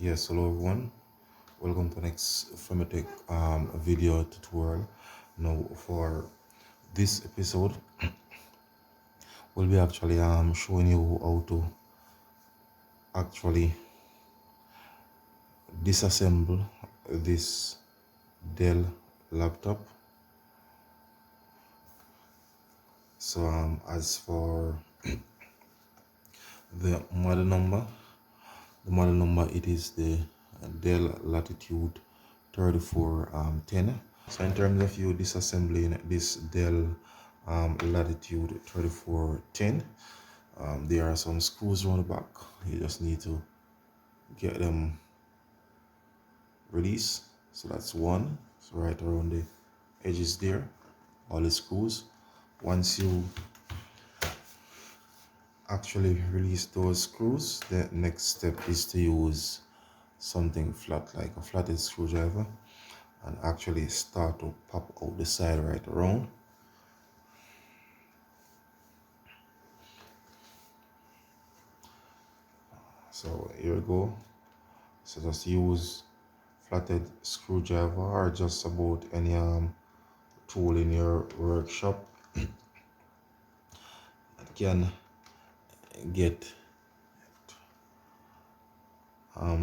Yes, hello everyone. Welcome to next Fematech video tutorial. Now for this episode, we'll be actually showing you how to actually disassemble this Dell laptop. So as for the model number it is the Dell Latitude 3410. So in terms of you disassembling this Dell Latitude 3410, there are some screws around the back. You just need to get them released. So that's one. So right around the edges there, all the screws. Once you actually release those screws, the next step is to use something flat like a flathead screwdriver and actually start to pop out the side right around. So here we go. So just use flathead screwdriver or just about any tool in your workshop that can get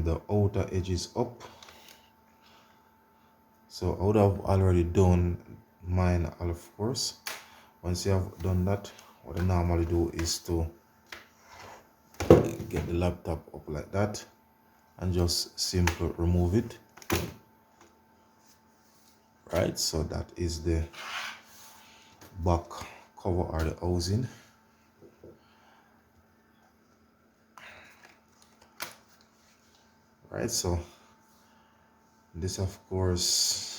the outer edges up. So I would have already done mine, of course. Once you have done that, what I normally do is to get the laptop up like that and just simply remove it. Right, so that is the back cover or the housing. Right, so this of course